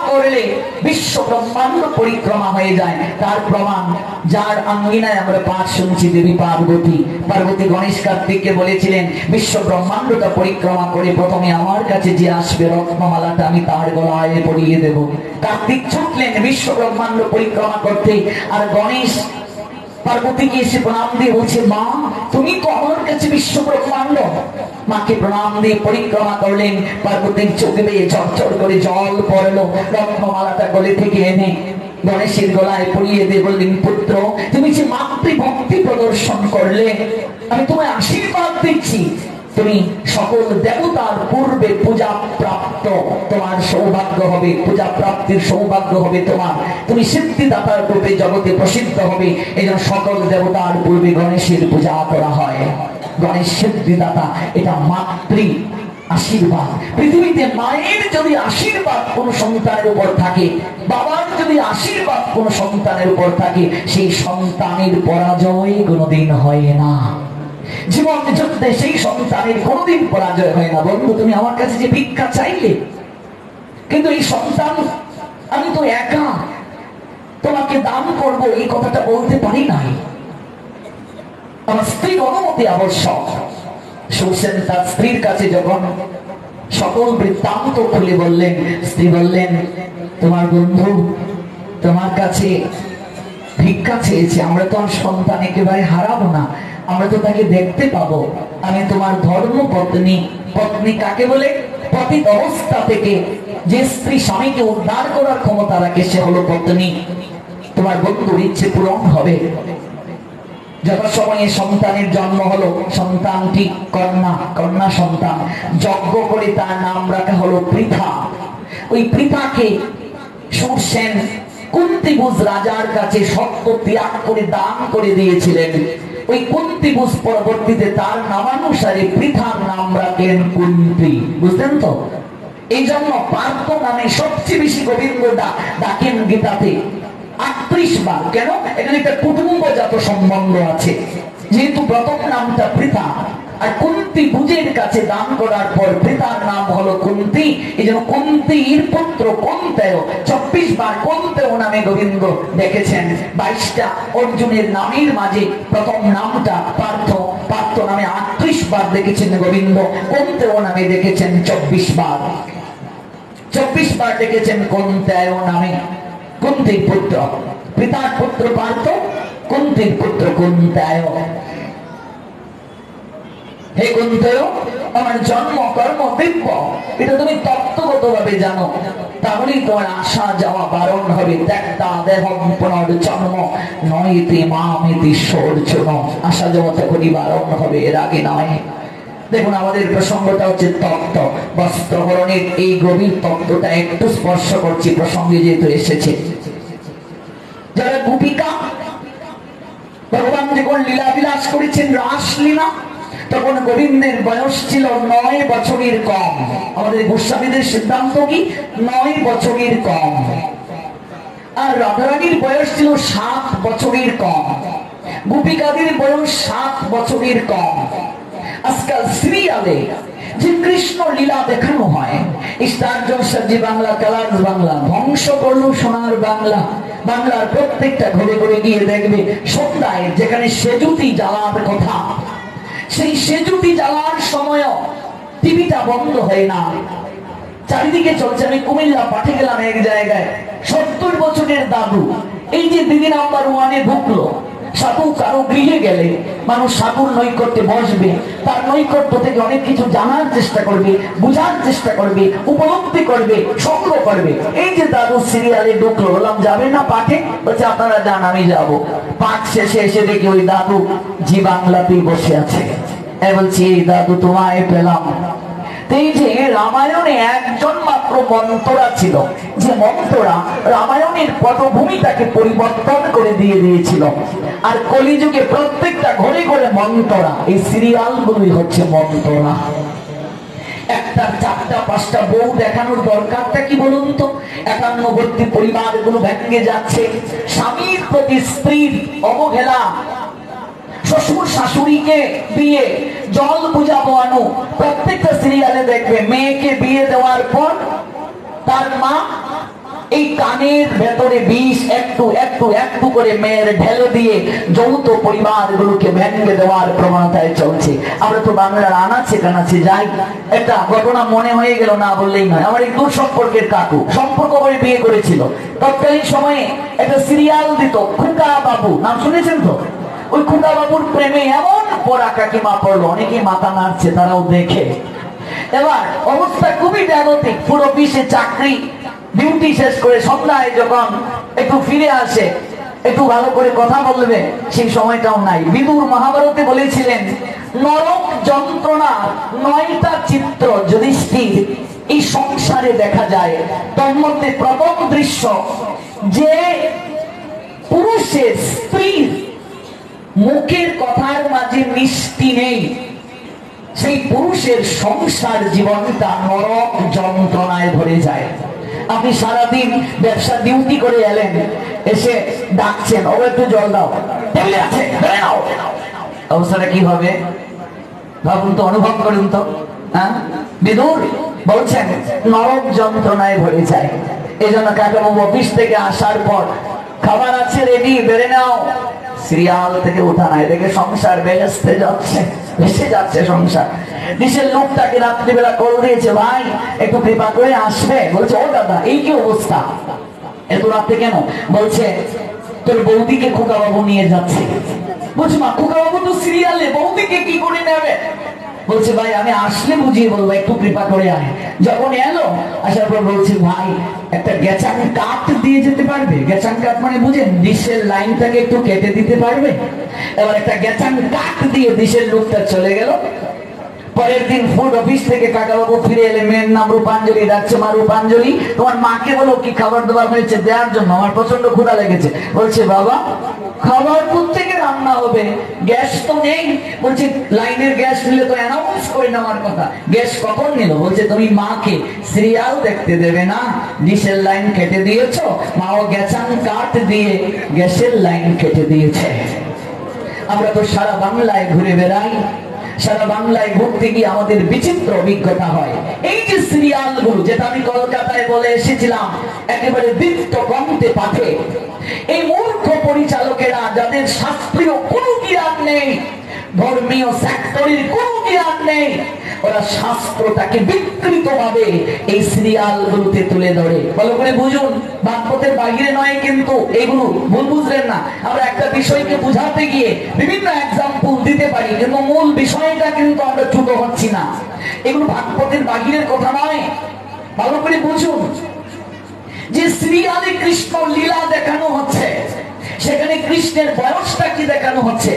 করলে বিশ্ব ব্রহ্মাণ্ড পরিক্রমা হয়ে যায়। তার প্রমাণ যার আঙ্গিনায় আমরা পাঠ শুনছি, দেবী পার্বতী। পার্বতী গণেশ কার্তিককে বলেছিলেন, বিশ্ব ব্রহ্মাণ্ডটা পরিক্রমা করে প্রথমে আমার কাছে যে আসবে রত্নমালাটা আমি তার গলায় পরিয়ে দেব। কার্তিক ছুটলেন বিশ্ব ব্রহ্মাণ্ড পরিক্রমা করতে, আর গণেশ পার্বতীকে এসে প্রণাম দিয়ে বলছে, মা তুমি তো আমার কাছে বিশ্ব ব্রহ্মাণ্ড। মাকে প্রণাম দিয়ে পরিক্রমা করলেন। পার্বতীর চোখে বেয়ে ঝরঝর করে জল পড়লো। রত্নমালাটা গলে থেকে এনে গণেশের গলায় পরিয়ে দিয়ে বললেন, পুত্র তুমি যে মাতৃভক্তি প্রদর্শন করলে, আমি তোমায় আশীর্বাদ দিচ্ছি, তুমি সকল দেবতার পূর্বে পূজা প্রাপ্ত, তোমার সৌভাগ্য হবে, পূজা প্রাপ্তির সৌভাগ্য হবে তোমার, তুমি সিদ্ধিদাতার রূপে জগতে প্রসিদ্ধ হবে। এই জন্য সকল দেবতার পূর্বে গণেশের পূজা করা হয়। গণেশ সিদ্ধিদাতা, এটা মাতৃ আশীর্বাদ। পৃথিবীতে মায়ের যদি আশীর্বাদ কোন সন্তানের উপর থাকে, বাবার যদি আশীর্বাদ কোন সন্তানের উপর থাকে, সেই সন্তানের পরাজয় কোনোদিন হয় না। জীবন যুদ্ধে সেই সন্তানের কোনোদিন পরাজয় হয় না। বন্ধু, তুমি আমার কাছে যে ভিক্ষা চাইলে, কিন্তু এই সন্তান আমি তো একা, তোমাকে দান করব এই কথাটা বলতে পারি নাই। আমার স্ত্রীর অনুমতি আবশ্যক। সুসেন তার স্ত্রীর কাছে যখন সকল বৃত্তান্ত খুলে বললেন, স্ত্রী বললেন, তোমার বন্ধু তোমার কাছে ভিক্ষা চেয়েছে, আমরা তো আর সন্তান একেবারে হারাবো না, আমরা তো তাকে দেখতে পাবো। আমি তোমার ধর্ম পত্নী। পত্নী কাকে বলে? পতিত অবস্থা থেকে যে স্ত্রী স্বামীকে উদ্ধার করার ক্ষমতা রাখে, সে হলো পত্নী। তোমার বন্ধুর ইচ্ছে পূরণ হবে। যথাসময়ে সন্তানের জন্ম হলো। সন্তানটি কন্যা, কন্যা সন্তান। যজ্ঞ করে তার নাম রাখা হলো পৃথা। ওই পৃথাকে সুরসেন কুন্তিভুজ রাজার কাছে সত্য ত্যাগ করে দান করে দিয়েছিলেন। ওই কুন্তিভুজ পরবর্তীতে তার নামানুসারে পৃথার নাম রাখেন কুন্তি। বুঝলেন তো? এই জন্য পার্থ নামে সবচেয়ে বেশি গোবিন্দ ডাকেন গীতাতে 38 বার। কেন? এখানে একটা কুটুম্বজাত সম্বন্ধ আছে। যেহেতু প্রথম নামটা পৃথা, আর কুন্তি ভুজের কাছে দান করার পর পৃথার নাম হলো কুন্তি, এই জন্য কুন্তির পুত্র কুন্তেয় 24 বার কুন্তেয় নামে গোবিন্দ দেখেছেন। 22টা অর্জুনের নামের মাঝে প্রথম নামটা পার্থ। পার্থ নামে 38 বার দেখেছেন গোবিন্দ। কুন্তেয় নামে দেখেছেন 24 বার। 24 বার দেখেছেন কুন্তেয় নামে। কুন্তির পুত্র, পিতার পুত্র পার্থ, কুন্তির পুত্র কুন্তেয়। হে কুন্তেয়, আমার জন্ম কর্ম দিব্য, এটা তুমি তত্ত্বগত ভাবে জানো, তাহলেই তোমার আসা যাওয়া বারণ হবে। ত্যাক্তা দেহং পুনর্জন্ম নয়তে মামেতি সর্জুন। আসা যাওয়া তখনই বারণ হবে, এর আগে নয়। দেখুন, আমাদের প্রসঙ্গটা হচ্ছে তত্ত্ব। বস্ত্রহরণের এই গভীর তত্ত্বটা একটু স্পর্শ করছি, প্রসঙ্গে যেহেতু এসেছে। যারা গোপিকা, ভগবান যখন লীলা বিলাস করেছেন রাসলীলা, তখন গোবিন্দের বয়স ছিল 9 বছরের কম। আমাদের গোস্বামীদের সিদ্ধান্ত কি? 9 বছরের কম। আর রাধারানীর বয়স ছিল 7 বছরের কম। গোপিকাদের বয়স 7 বছরের কম। আজকাল সিরিয়ালে যে কৃষ্ণ লীলা দেখানো হয়, স্টার জলসাজি বাংলা, কালার্স বাংলা ধ্বংস করলো সোনার বাংলা। বাংলার প্রত্যেকটা ঘরে ঘরে গিয়ে দেখবে সন্ধ্যায় যেখানে সেজুতি জ্বালার কথা, সেই সেজুতি জ্বালার সময় টিভিটা বন্ধ হয় না, চারিদিকে চলছে। আমি কুমিল্লা পাঠে গেলাম এক জায়গায়, 70 বছরের দাদু, এই যে দিদি নাম্বার 1-এ ঢুকলো। সাধু কারো গৃহে গেলে মানুষ সাধুর নৈকট্যে বসবে, তার নৈকট্য থেকে অনেক কিছু জানার চেষ্টা করবে, বুঝার চেষ্টা করবে, উপলব্ধি করবে, সংগ্রহ করবে। এই যে দাদু সিরিয়ালে ঢুকলো, বললাম যাবে না পাঠে? বলছে আপনারা যান, আমি যাবো। পাঠ শেষে এসে দেখি ওই দাদু জি বাংলাতেই বসে আছে। বলছি, এই দাদু তোমায় পেলাম। এই যে রামায়ণে একজন মাত্র মন্ত্রা ছিল, যে মন্ত্রা রামায়ণের পটভূমিটাকে পরিবর্তন করে দিয়ে দিয়েছিল। আর কলিযুগে প্রত্যেকটা ঘরে ঘরে মন্ত্রা, এই সিরিয়ালগুলোই হচ্ছে মন্ত্রা। একটা 4টা 5টা বউ দেখানোর দরকারটা কি বলুন তো? 91টি পরিবারগুলো ভেঙে যাচ্ছে। স্বামীর প্রতি স্ত্রীর অবহেলা, শ্বশুর শাশুড়িকে দিয়ে জল বুঝাবো আনো। প্রত্যেকটা সিরিয়ালে দেখবে মেয়েকে বিয়ে দেওয়ার পর তার মা এই কানের ভেতরে বিষ একটু একটু একটু করে মেয়ের ঢেলে দিয়ে যৌথ পরিবারগুলোকে ভেঙে দেওয়ার প্রবণতায় চলছে। আমরা তো বাংলার আনাচে কানাচে যাই, একটা ঘটনা মনে হয়ে গেল না বললেই নয়। আমার এক দূর সম্পর্কের কাকু সম্পর্ক করে বিয়ে করেছিল। তৎকালীন সময়ে একটা সিরিয়াল দিত খুকা বাবু, নাম শুনেছেন তো? ওই খুকা বাবুর প্রেমে এমন পড়া কাকিমা পড়লো, অনেকে মাথা নাড়ছে তারাও দেখে। এবার অবস্থা খুবই ব্যাগতিক। পুরো অফিসে চাকরি ডিউটি শেষ করে সন্ধ্যায় যখন একটু ফিরে আসে, একটু ভালো করে কথা বলবে সেই সময়টাও নাই। বিদুর মহাভারতে বলেছিলেন নরক যন্ত্রণার 9টা চিত্র যুধিষ্ঠির এই সংসারে দেখা যায়। তার মধ্যে প্রথম দৃশ্য, যে পুরুষের স্ত্রীর মুখের কথার মাঝে মিষ্টি নেই, সেই পুরুষের সংসার জীবনটা নরক যন্ত্রণায় ভরে যায়। আপনি সারাদিন ব্যবসা ডিউটি করে এলেন, এসে ডাকছেন ও একটু জল দাও, টেবিলে আছে অবস্থাটা কি হবে ভাবুন তো, অনুভব করুন তো। হ্যাঁ, বিদুর বলছেন নরক যন্ত্রণায় ভরে যায়। এই জন্য কাকাবাবু অফিস থেকে আসার পর খাবার আছে রেডি, বেড়ে নাও। সিরিয়াল থেকে উঠা নাই, দেখে সংসার ভেসে যাচ্ছে, ভেসে যাচ্ছে সংসার। দেশের লোকটাকে রাত্রিবেলা কল দিয়েছে, ভাই একটু কৃপা করে আসবে। বলছে ও দাদা এই কি অবস্থা, এত রাতে কেন? বলছে তোর বৌদিকে খোকা বাবু নিয়ে যাচ্ছে। বলছে মা খোকা বাবু তো সিরিয়ালে, বৌদিকে কি করে নেবে? বলছে ভাই আমি আসলে বুঝিয়ে বলবো, একটু কৃপা করে আয়। যখন এলো, আসার পর বলছে ভাই একটা গেচাং কাঠ দিয়ে যেতে পারবে? গেচাং কাঠ মানে বুঝেন, ডিশের লাইনটাকে একটু কেটে দিতে পারবে? এবার একটা গেচাং কাঠ দিয়ে ডিশের লোকটা চলে গেল। পরের দিন ফুড অফিস থেকে কাকাবাবু ফিরে এলে, মেয়ের নাম রূপাঞ্জলি, ডাকছে মা রূপাঞ্জলি তোমার মাকে বলো কি খাবার দাবার হয়েছে দেওয়ার জন্য, আমার প্রচন্ড ক্ষুধা লেগেছে। বলছে বাবা খাবার কোত্থেকে রান্না হবে, গ্যাস তো নেই। বলছে লাইনের গ্যাস নিলে তো অ্যানাউন্স করে নেওয়ার কথা, গ্যাস কখন নিল? বলছে তুমি মাকে সিরিয়াল দেখতে দেবে না, ডিশের লাইন কেটে দিয়েছো, মাও গ্যাসান কাঠ দিয়ে গ্যাসের লাইন কেটে দিয়েছে। আমরা তো সারা বাংলায় ঘুরে বেড়াই, সারা বাংলায় ঘুরতে গিয়ে আমাদের বিচিত্র অভিজ্ঞতা হয়। এই যে সিরিয়াল গুলো, যেটা আমি কলকাতায় বলে এসেছিলাম, একেবারে বৃত্ত কমতে পাঠে, এই মূর্খ পরিচালকেরা যাদের শাস্ত্রীয় কোনো জ্ঞান নেই, ধর্মীয় সেক্টরের কোনো জ্ঞান নেই, ওরা শাস্ত্রটাকে বিকৃত ভাবে এই সিরিয়াল গুলোতে তুলে ধরে। ভালো করে বুঝুন, বাক্যতের বাহিরে নয় কিন্তু এগুলো, ভুল বুঝলেন না। আমরা একটা বিষয়কে বুঝাতে গিয়ে বিভিন্ন এক্সাম্পল দিতে পারি, কিন্তু মূল বিষয়টা কিন্তু আমরা চ্যুত হচ্ছি না। এগুলো ভাগবতের বাহিরের কথা নয়, ভালো করে বুঝুন। যে সিরিয়ালে কৃষ্ণ লীলা দেখানো হচ্ছে, সেখানে কৃষ্ণের বয়সটা কি দেখানো হচ্ছে?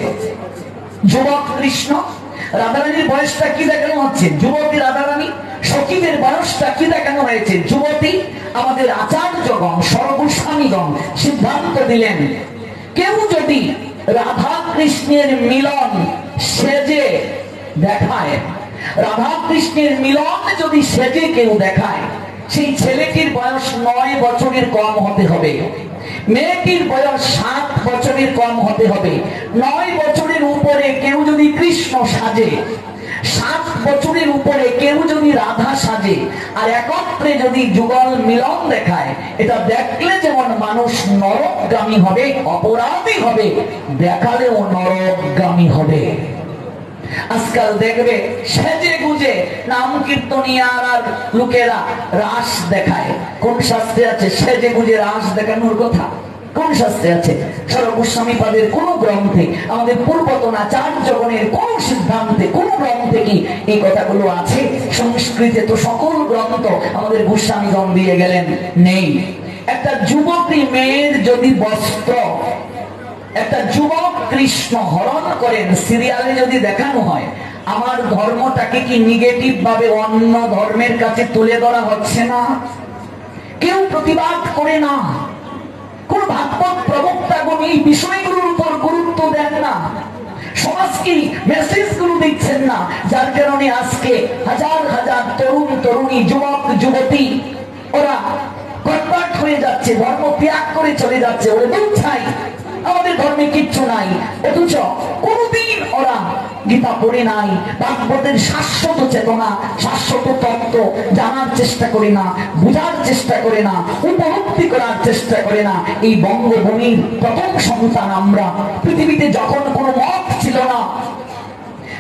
যুবক কৃষ্ণ। রাধারানীর বয়সটা কি দেখানো হচ্ছে? যুবতী রাধারানী। সখীদের বয়সটা কি দেখানো হয়েছে? যুবতী। আমাদের আচার্যগণ সর্বস্বামীগণ সিদ্ধান্ত দিলেন, কেউ যদি রাধা কৃষ্ণের মিলন সেজে দেখায়, রাধা কৃষ্ণের মিলন যদি সেজে কেউ দেখায়, সেই ছেলেটির বয়স 9 বছরের কম হতে হবে, মেয়েটির বয়স 7 বছরের কম হতে হবে। 9 বছরের উপরে কেউ যদি কৃষ্ণ সাজে, 7 বছরের উপরে কেউ যদি রাধা সাজে, আর একত্রে যদি যুগল মিলন দেখায়, এটা দেখলে যেমন মানুষ নরকগামী হবে, অপরাধী হবে, দেখালেও নরকগামী হবে। আজকাল দেখবে সেজে গুজে নাম কীর্তনিয়ার আর লোকেরা রাস দেখায়। কোন শাস্ত্রে আছে সেজে গুজে রাস দেখানোর কথা? কোন শাস্ত্রে আছে? সর্বগোস্বামী পাদের কোন গ্রন্থে, আমাদের পূর্বতন আচার্যগণের কোন সিদ্ধান্তে, কোন গ্রন্থে কি এই কথাগুলো আছে? সংস্কৃতে তো সকল গ্রন্থ আমাদের গোস্বামীগণ দিয়ে গেলেন, নেই। একটা যুবতী মেয়ের যদি বস্ত্র একটা যুবক কৃষ্ণ হরণ করেন সিরিয়ালে যদি দেখানো হয়, আমার ধর্মটাকে কি নেগেটিভ ভাবে অন্য ধর্মের কাছে তুলে ধরা হচ্ছে না? কেউ প্রতিবাদ করে না, কোন ভাগবত প্রবক্তাগণ এই বিষয়গুলোর উপর গুরুত্ব দেন না, সমাজকে মেসেজ গুলো দিচ্ছেন না, যার কারণে আজকে হাজার হাজার তরুণ তরুণী, যুবক যুবতী ওরা কনভার্ট হয়ে যাচ্ছে, ধর্ম ত্যাগ করে চলে যাচ্ছে। ওরা দূর চাই আমাদের ধর্মে কিচ্ছু নাই, অথচ কোনদিন ওরা গীতা পড়ে নাই, ভাগবতের শাশ্বত চেতনা, শাশ্বত তত্ত্ব জানার চেষ্টা করে না, বোঝার চেষ্টা করে না, উপলব্ধি করার চেষ্টা করে না। এই বঙ্গভূমির প্রথম সন্তান আমরা। পৃথিবীতে যখন কোনো মত ছিল না,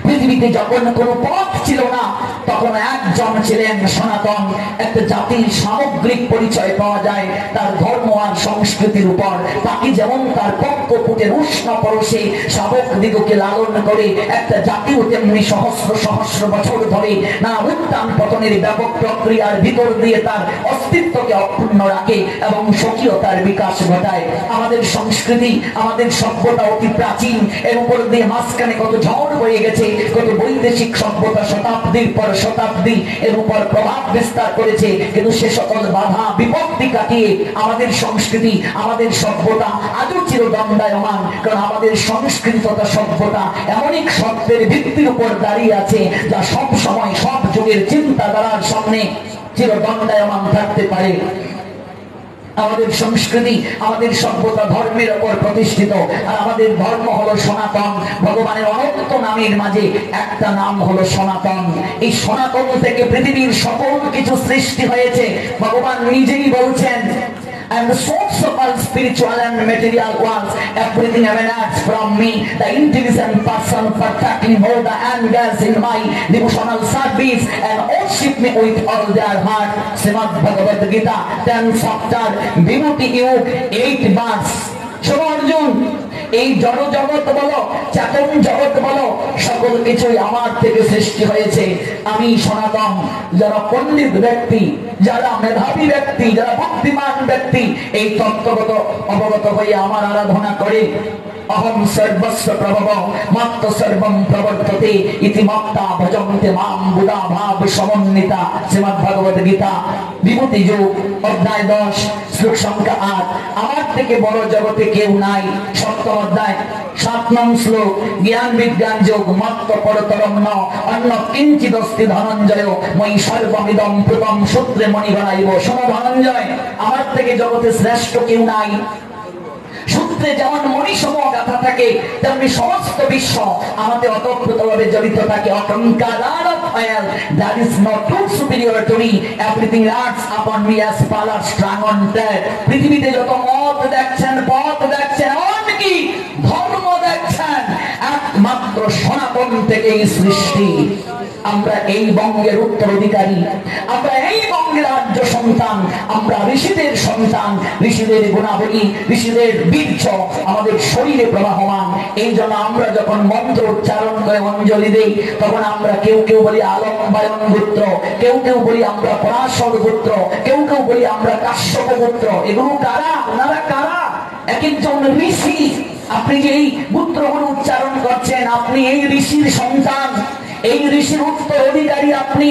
পৃথিবীতে যখন কোনো পথ ছিল না, তখন একজন ছিলেন সনাতন। একটা জাতির সামগ্রিক পরিচয় পাওয়া যায় তার ধর্ম আর সংস্কৃতির উপর। তাকে যেমন তার পক্ষপুটের উষ্ণ পরশে শাবক দিগকে লালন করে, একটা জাতিও তেমনি সহস্র সহস্র বছর ধরে না উত্থান পতনের ব্যাপক প্রক্রিয়ার ভিতর দিয়ে তার অস্তিত্বকে অক্ষুণ্ণ রাখে এবং স্বকীয়তার বিকাশ ঘটায়। আমাদের সংস্কৃতি, আমাদের সভ্যতা অতি প্রাচীন। এর উপর দিয়ে মাঝখানে কত ঝড় বয়ে গেছে, কত বৈদেশিক সভ্যতা শতাব্দীর পর শতাব্দী এর উপর প্রভাব বিস্তার করেছে, কিন্তু সে সকল বাধা বিপত্তি কাটিয়ে আমাদের সংস্কৃতি, আমাদের সভ্যতা আজও চিরদণ্ডায়মান। কারণ আমাদের সংস্কৃতি তথা সভ্যতা এমন এক সত্যের ভিত্তির উপর দাঁড়িয়ে আছে যা সব সময় সব যুগের চিন্তাধারার সামনে চিরদণ্ডায়মান থাকতে পারে। আমাদের সংস্কৃতি, আমাদের সভ্যতা ধর্মের উপর প্রতিষ্ঠিত, আর আমাদের ধর্ম হলো সনাতন। ভগবানের অনন্ত নামের মাঝে একটা নাম হলো সনাতন। এই সনাতন থেকে পৃথিবীর সকল কিছু সৃষ্টি হয়েছে। ভগবান নিজেই বলছেন, I am the source of all spiritual and material worlds. Everything emanates from me. The intelligent person perfectly hold the angels in my devotional service and worship me with all their heart. Srimad Bhagavad Gita 10 chapter Vibhuti Yoga 8 verse. শোনো অর্জুন, এই জড় জগৎ বলো, চেতন জগৎ বলো, সকল কিছুই আমার থেকে সৃষ্টি হয়েছে। আমি সনাতন। যারা পণ্ডিত ব্যক্তি, যারা মেধাবী ব্যক্তি, যারা বুদ্ধিমান ব্যক্তি এই তত্ত্বগত অবগত হয়ে আমার আরাধনা করে, অহম সর্বস্ব প্রভব মাত্র সর্বম প্রবর্ততে ইতি মত্তা ভজন্তে মাম বুধা ভাব সমন্বিতা। শ্রীমদ্ ভগবদ গীতা বিভূতি যোগ অধ্যায় 10 শ্লোক সংখ্যা 8। আমার থেকে বড় জগতে কেউ নাই। সপ্তম অধ্যায় 7 নং শ্লোক জ্ঞান বিজ্ঞান যোগ মাত্র পরতরম ন অন্য কিঞ্চিৎ অস্তি ধনঞ্জয় মই সর্বমিদম প্রথম সূত্রে মণিগণাইব। শোনো ধনঞ্জয়, আমার থেকে জগতে শ্রেষ্ঠ কেউ নাই। সূত্রে যেমন মণিসমূহ গাথা থাকে, তেমনি সমস্ত বিশ্ব আমাদের অতপ্রতভাবে জড়িত থাকে। There is no truth superior to me. Everything acts upon me as pillars strung on thread. পৃথিবীতে যত মত দেখছেন, পথ দেখছেন, এমনকি ধর্ম দেখছেন, একমাত্র সনাতন থেকেই সৃষ্টি। আমরা এই বঙ্গের উত্তরাধিকারী, আমরা এই বঙ্গের রাজ্য সন্তান, আমরা ঋষিদের সন্তান। ঋষিদের গুণাবলী, ঋষিদের বীর্য আমাদের শরীরে প্রবাহমান। এই জন্য আমরা যখন মন্ত্র উচ্চারণ করে অঞ্জলি দেই, তখন আমরা কেউ কেউ বলি আলম্বায়ন পুত্র, কেউ কেউ বলি আমরা পরাশর পুত্র, কেউ কেউ বলি আমরা কাশ্যপ পুত্র। এগুলো কারা? ওনারা কারা? এক একজন ঋষি। আপনি যে এই পুত্রগুলো উচ্চারণ করছেন, আপনি এই ঋষির সন্তান, এই ঋষির উত্তর অধিকারী আপনি।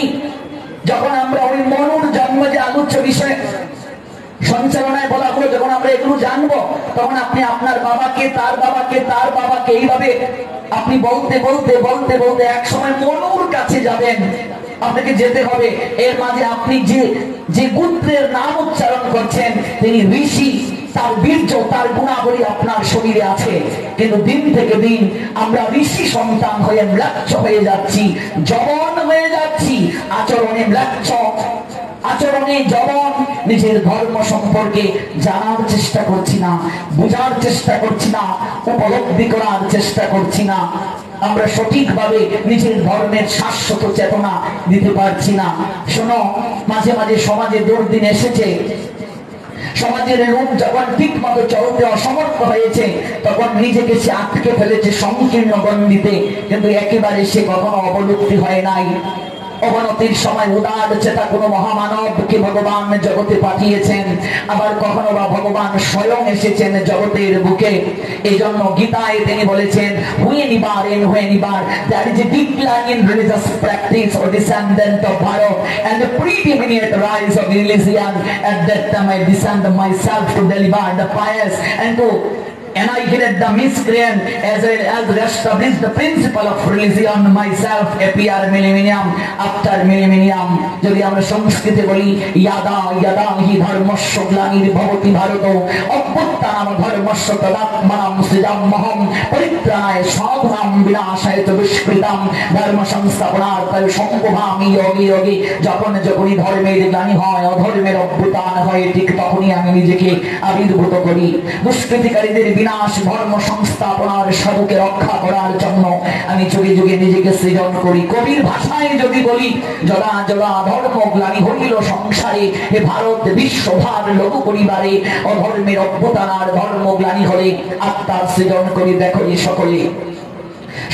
যখন আমরা ওই মনুর জন্ম যে আলোচ্য বিষয় সঞ্চালনায় বলা হলো, যখন আমরা এগুলো জানবো, তখন আপনি আপনার বাবাকে, তার বাবাকে, তার বাবাকে, এইভাবে আপনি বলতে বলতে বলতে বলতে এক সময় মনুর কাছে যাবেন। আপনাকে যেতে হবে। এর মাঝে আপনি যে গোত্রের নাম উচ্চারণ করছেন তিনি ঋষি, তার বীর্য, তার গুণাবলী আপনার শরীরে আছে। কিন্তু দিন থেকে দিন আমরা ঋষি সন্তান হয়ে ম্লাচ্ছ হয়ে যাচ্ছি, জবন হয়ে যাচ্ছি, আচরণে ম্লাচ্ছ, আচরণে জবন। নিজের ধর্ম সম্পর্কে জানার চেষ্টা করছি না, বোঝার চেষ্টা করছি না, উপলব্ধি করার চেষ্টা করছি না। আমরা সঠিকভাবে নিজের ধর্মের শাশ্বত চেতনা দিতে পারছি না। শোনো, মাঝে মাঝে সমাজে দুর্দিন এসেছে, সমাজের লোক যখন ঠিক মতো চলতে অসমর্থ হয়েছে, তখন নিজেকে সে আটকে ফেলেছে সংকীর্ণ গণ্ডিতে, কিন্তু একেবারে সে কখনো অবলুপ্তি হয় নাই। অবনতির সময় উদার চেতা কোনো মহামানবকে ভগবান জগতে পাঠিয়েছেন, আবার কখনো বা ভগবান স্বয়ং এসেছেন জগতের বুকে। এই জন্য গীতায় তিনি বলেছেন, there is a decline in religious practice or descendant of Bharat and the preeminent rise of religion. At that time I descend myself to deliver the pious and to and I hated the miscreant as well as established the principle of religion myself appear millennium after millennium. যদি আমরা সংস্কৃতে বলি ইয়াদা ইয়াদা হি ধর্মস্য গ্লানির্ভবতি ভারত অভ্যুত্থানম ধর্মস্য তদাত্মানম সৃজাম্যহম পরিত্রাণায় সাধনাম বিনাশায় চ দুষ্কৃতাম ধর্ম সংস্থাপনার্থায় সম্ভবামি যোগী যোগী। যখনই ধর্মের গ্লানি হয়, অধর্মের অভ্যুত্থান হয়, ঠিক তখনই আমি নিজেকে আবির্ভূত করি। দুষ্কৃতিকারীদের বিনাশ, ধর্ম সংস্থাপনার সাধুকে রক্ষা করার জন্য আমি যুগে যুগে নিজেকে সৃজন করি। কবির ভাষায় যদি বলি যদা যদা ধর্ম গ্লানি হইল সংসারে, হে ভারত বিশ্বভার লঘু পরিবারে, অধর্মের অভ্যুত্থান ধর্ম গ্লানি হলে আত্মার সৃজন করি। দেখো এই সকলে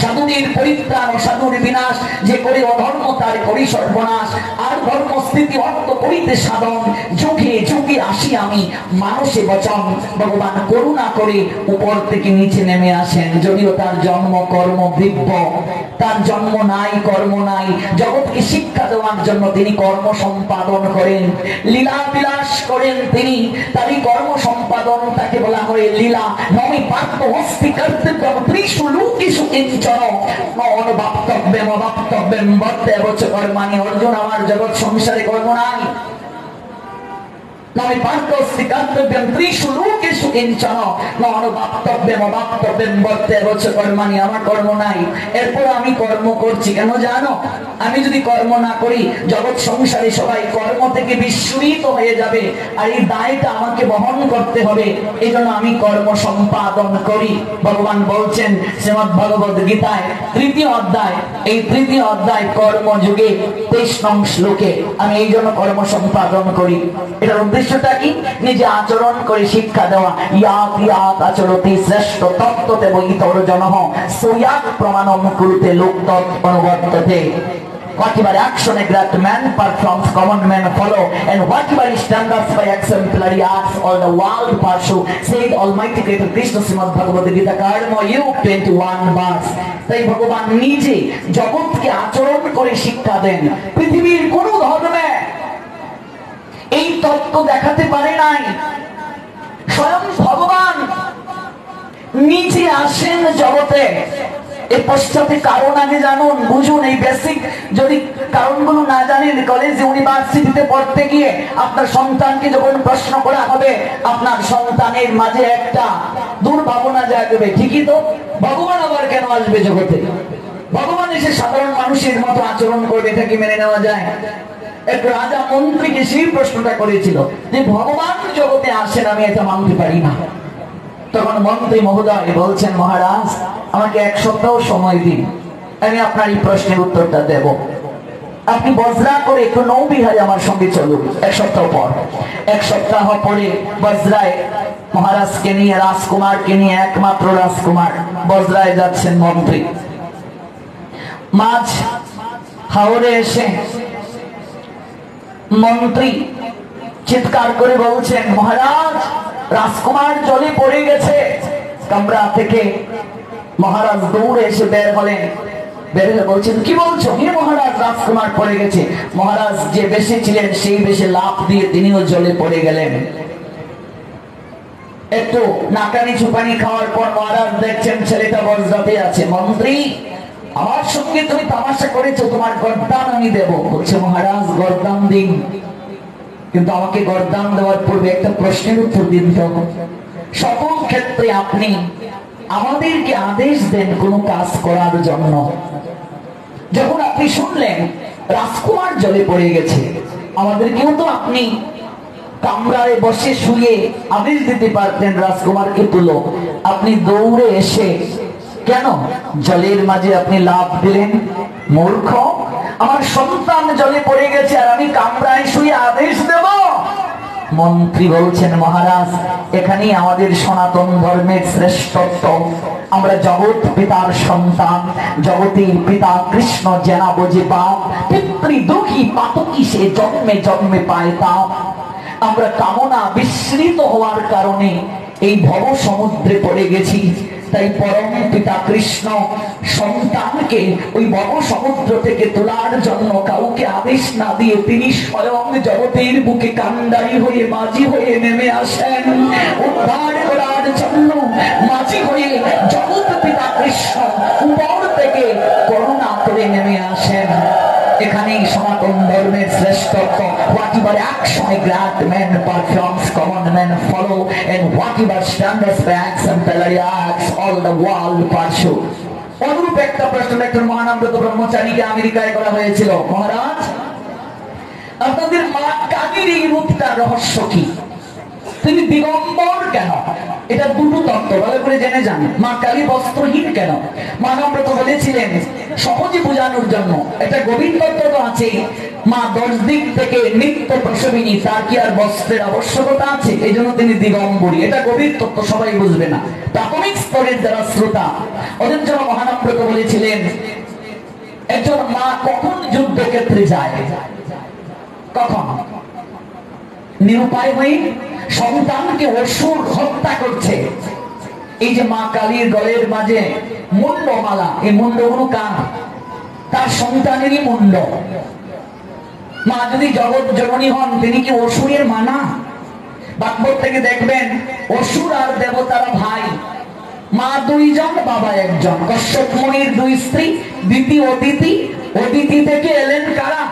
সাধুদের পরিত্রাণ ও সাধুর বিনাশ, যে করে অধর্ম তার করি সর্বনাশ। আর ধর্ম স্থিতি অর্থ করিতে সাধন, যুগে যুগে আসি আমি মানুষে বচন। ভগবান করুণা করে উপর থেকে নিচে নেমে আসেন, যদিও তার জন্ম কর্ম দিব্য, তার জন্ম নাই কর্ম নাই। জগৎকে শিক্ষা দেওয়ার জন্য তিনি কর্ম সম্পাদন করেন, লীলা বিলাস করেন তিনি, তারই কর্ম সম্পাদন, তাকে বলা হয় লীলা। নমি পার্থ হস্তি কর্তব্য ত্রিষু লোকেষু কিঞ্চন অনুবাপ্তব্যম অবাপ্তব্যম বর্তেব চ কর্মাণি। অর্জুন, আমার জগৎ সংসারে কর্ম নাই। নমি পার্থ হস্তি কর্তব্যম ত্রিষু লোকেষু কিঞ্চন অনুবাপ্তব্যম অবাপ্তব্যম বর্তেব চ কর্মাণি। আমার কর্ম নাই, এরপর আমি কর্ম করছি কেন জানো? আমি যদি কর্ম না করি জগৎ সংসারে সবাই কর্ম থেকে বিস্মৃত হয়ে যাবে, আর এই দায়টা আমাকে বহন করতে হবে। এই জন্য আমি কর্ম সম্পাদন করি। ভগবান বলছেন শ্রীমদ্ ভগবদ গীতায় 3য় অধ্যায়, এই 3য় অধ্যায় কর্মযুগে 23 নং শ্লোকে আমি এই জন্য কর্ম সম্পাদন করি। এটার উদ্দেশ্যটা কি? নিজে আচরণ করে শিক্ষা দেওয়া। ইয়াত ইয়াত আচরতি শ্রেষ্ঠ তত্ত্বতে বৈতর জনঃ সোয়াত প্রমাণম কুরুতে লোকতৎ অনুবর্ততে। Whatever action a great man performs, common men follow, and whatever he stands by exemplary acts, all the world pursue, said Almighty Creator Krishna Srimad Bhagavad Gita Karma Yug 21 verse. তাই ভগবান নিজে জগৎকে আচরণ করে শিক্ষা দেন। পৃথিবীর কোন ধর্মে এই তত্ত্ব দেখাতে পারে নাই। স্বয়ং ভগবান নিজে আসেন জগতে। এর পশ্চাতে কারণ আগে জানুন, বুঝুন। এই বেসিক যদি কারণগুলো না জানেন, কলেজ ইউনিভার্সিটিতে পড়তে গিয়ে আপনার সন্তানকে যখন প্রশ্ন করা হবে, আপনার সন্তানের মাঝে একটা দুর্ভাবনা জাগবে, ঠিকই তো, ভগবান আবার কেন আসবে জগতে? ভগবান এসে সাধারণ মানুষের মতো আচরণ করবে, এটা কি মেনে নেওয়া যায়? এক রাজা মন্ত্রীকে সেই প্রশ্নটা করেছিল যে ভগবান জগতে আসেন, আমি এটা মানতে পারি না। তখন মন্ত্রী মহোদয় বলছেন, মহারাজ আমাকে 1 সপ্তাহ সময় দিন, আমি আপনার এই প্রশ্নের উত্তরটা দেব। আপনি বজ্রা করে একটু নৌবিহারে আমার সঙ্গে চলুন। 1 সপ্তাহ পর, 1 সপ্তাহ পরে বজ্রায় মহারাজকে নিয়ে, রাজকুমারকে নিয়ে, একমাত্র রাজকুমার বজ্রায় যাচ্ছেন মন্ত্রী। মাঝ হাওরে এসে মন্ত্রী চিৎকার করে বলছেন, মহারাজ রাজকুমার জলে পড়ে গেছে। কামরা থেকে মহারাজ দৌড়ে এসে বের হলেন, বের হয়ে বলছেন, কি বলছো? হে মহারাজ, রাজকুমার পড়ে গেছে। মহারাজ যে বেশে ছিলেন সেই বেশে লাফ দিয়ে তিনিও জলে পড়ে গেলেন। একটু নাকানি চুপানি খাওয়ার পর মহারাজ দেখছেন ছেলেটা বজ্রাতে আছে। মন্ত্রী, আমার সঙ্গে তুমি তামাশা করেছো, তোমার গর্দান আমি দেব। বলছে, মহারাজ গর্দান দিন, কিন্তু আমাকে গর্দান দেওয়ার পূর্বে একটা প্রশ্নের উত্তর দিন তো। সকল ক্ষেত্রে আপনি আমাদেরকে আদেশ দেন কোন কাজ করার জন্য। যখন আপনি শুনলেন রাজকুমার জলে পড়ে গেছে, আমাদেরকেও তো আপনি কামরায় বসে শুয়ে আদেশ দিতে পারতেন রাজকুমারকে তুলো। আপনি দৌড়ে এসে কেন জলের মাঝে আপনি লাফ দিলেন? মূর্খ, আমার সন্তান জলে পড়ে গেছে আর আমি কামরায় শুয়ে আদেশ দেব? মন্ত্রী বলছেন, মহারাজ এখানেই আমাদের সনাতন ধর্মের শ্রেষ্ঠত্ব। আমরা জগৎ পিতার সন্তান, জগতের পিতা কৃষ্ণ জেনা বোঝে পাপ, পিতৃ দুঃখী পাতকি সে জন্মে জন্মে পায় তাপ। আমরা কামনা বিস্মৃত হওয়ার কারণে এই ভব সমুদ্রে পড়ে গেছি। তাই পরম পিতা কৃষ্ণ সন্তানকে ওই ভব সমুদ্র থেকে তোলার জন্য কাউকে আদেশ না দিয়ে তিনি স্বয়ং জগতের বুকে কান্ডারি হয়ে মাঝি হয়ে নেমে আসেন, উদ্ধার করার জন্য মাঝি হয়ে জগৎ পিতা কৃষ্ণ উপর থেকে করুণা করে নেমে আসেন। এখানেই সনাতন ধর্মের শ্রেষ্ঠত্ব। Whatever action a great man performs, common men follow, and whatever standards by exemplary acts, all the world pursue. অনুরূপ একটা প্রশ্ন একজন মহানামব্রত ব্রহ্মচারীকে আমেরিকায় করা হয়েছিল, মহারাজ আপনাদের মা কালীর এই রূপটার রহস্য কি? তিনি দিগম্বর কেন? এটা দুটো তত্ত্ব ভালো করে জেনে যান। মা কালী বস্ত্রহীন কেন? মহানামব্রত বলেছিলেন সহজে বোঝানোর জন্য। এটা গভীর তত্ত্ব তো আছে। মা 10 দিক থেকে নিত্য প্রসবিনী, তার কি আর বস্ত্রের আবশ্যকতা আছে? এই জন্য তিনি দিগম্বরী। এটা গভীর তত্ত্ব, সবাই বুঝবে না। প্রাথমিক স্তরের যারা শ্রোতা ওদের জন্য মহানামব্রত বলেছিলেন একজন মা কখন যুদ্ধক্ষেত্রে যায়? কখন? নিরুপায় হয়ে সন্তানকে অসুর হত্যা করছে। এই যে মা কালীর গলের মাঝে মুন্ডমালা, এই মুন্ডগুলো কার? তার সন্তানেরই মুন্ড। মা যদি জগৎ জননী হন, তিনি কি অসুরের মা না? ভাগবত থেকে দেখবেন অসুর আর দেবতারা ভাই। মা 2 জন, বাবা 1 জন। কশ্যপ মুনির 2 স্ত্রী, দিতি অদিতি। অদিতি থেকে এলেন কারা?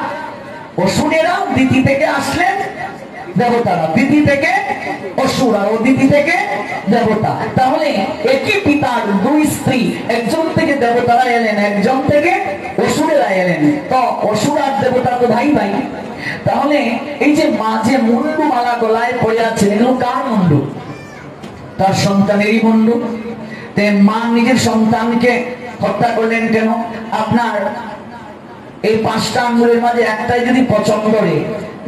অসুরেরা। দিতি থেকে আসলেন দেবতারা। দিতি থেকে অসুর আর অদিতি থেকে দেবতা। তাহলে একই পিতার 2 স্ত্রী, একজন থেকে দেবতারা এলেন, একজন থেকে অসুরেরা এলেন। তো অসুর আর দেবতা তো ভাই ভাই। তাহলে এই যে মা যে মুন্ডু মালা গলায় পড়ে আছে, এগুলো কার মুন্ডু? তার সন্তানেরই মুন্ডু। মা নিজের সন্তানকে হত্যা করলেন কেন? আপনার এই 5টা আঙ্গুলের মাঝে একটাই যদি পছন্দ করে,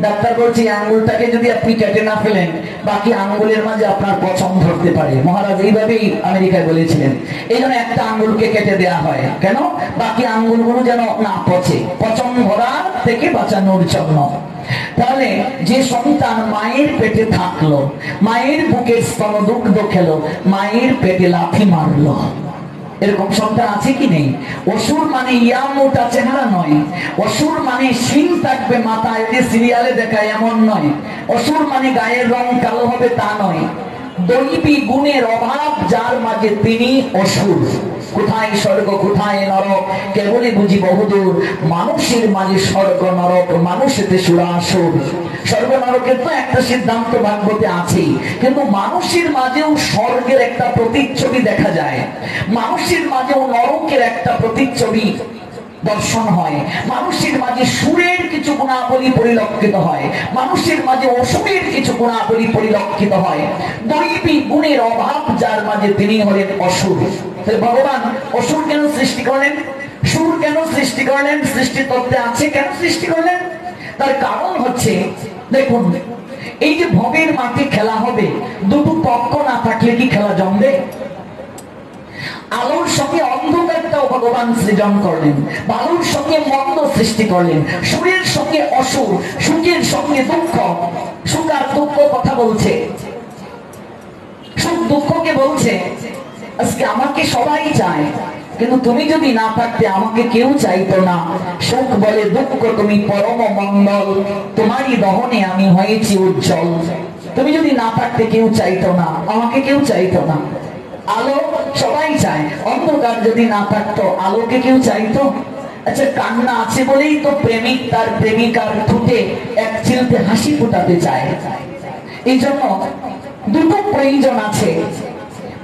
ডাক্তার বলছে আঙ্গুলটাকে যদি আপনি কেটে না ফেলেন, বাকি আঙ্গুলের মাঝে আপনার পছন্দ ধরতে পারে। মহারাজ এইভাবেই আমেরিকায় বলেছিলেন। এই জন্য একটা আঙ্গুলকে কেটে দেওয়া হয়। কেন? বাকি আঙ্গুলগুলো যেন না পচে, পচন ধরা থেকে বাঁচানোর জন্য। তাহলে যে সন্তান মায়ের পেটে থাকলো, মায়ের বুকের স্তনদুগ্ধ খেলো, মায়ের পেটে লাথি মারলো, এরকম সন্তান আছে কি নেই? অসুর মানে ইয়া মোটা চেহারা নয়। অসুর মানে শিং থাকবে মাথায়, যে সিরিয়ালে দেখায় এমন নয়। অসুর মানে গায়ের রং কালো হবে তা নয়। দৈবী গুণের অভাব যার মাঝে, তিনি অসুর। কোথায় স্বর্গ কোথায় নরক কেবলই বুঝি বহুদূর। মানুষের মাঝে স্বর্গ নরক, মানুষেতে সুরাসুর। স্বর্গ নরকের তো একটা সিদ্ধান্ত ভাগবতে আছেই, কিন্তু মানুষের মাঝেও স্বর্গের একটা প্রতিচ্ছবি দেখা যায়। মানুষের মাঝেও নরকের একটা প্রতিচ্ছবি দর্শন হয়। মানুষের মাঝে সুরের কিছু গুণাবলী পরিলক্ষিত হয়, মানুষের মাঝে অসুরের কিছু গুণাবলী পরিলক্ষিত হয়। দৈবী গুণের অভাব যার মাঝে, তিনি হলেন অসুর। ভগবান অসুর কেন সৃষ্টি করলেন? সুর কেন সৃষ্টি করলেন? সৃষ্টি তত্ত্বে আছে কেন সৃষ্টি করলেন? তার কারণ হচ্ছে, দেখুন এই যে ভবের মাঠে খেলা হবে, দুটো পক্ষ না থাকলে কি খেলা জমবে? আলোর সঙ্গে অন্ধকারটাও ভগবান সৃজন করলেন, বালুর সঙ্গে মন্দ সৃষ্টি করলেন, সুরের সঙ্গে অসুর, সুখের সঙ্গে দুঃখ। সুখ আর দুঃখ কথা বলছে, সুখ দুঃখকে বলছে আজকে আমাকে সবাই চায়, কিন্তু তুমি যদি না থাকতে আমাকে কেউ চাইতো না। সুখ বলে দুঃখ তুমি পরম মঙ্গল, তোমারই দহনে আমি হয়েছি উজ্জ্বল। তুমি যদি না থাকতে কেউ চাইতো না, আমাকে কেউ চাইতো না। আলো সবাই চায়, অন্ধকার যদি না থাকতো আলোকে কেউ চাইতো? আচ্ছা, কান্না আছে বলেই তো প্রেমিক তার প্রেমিকার ঠোঁটে এক চিলতে হাসি ফোটাতে চায়। এই জন্য দুটো প্রয়োজন আছে।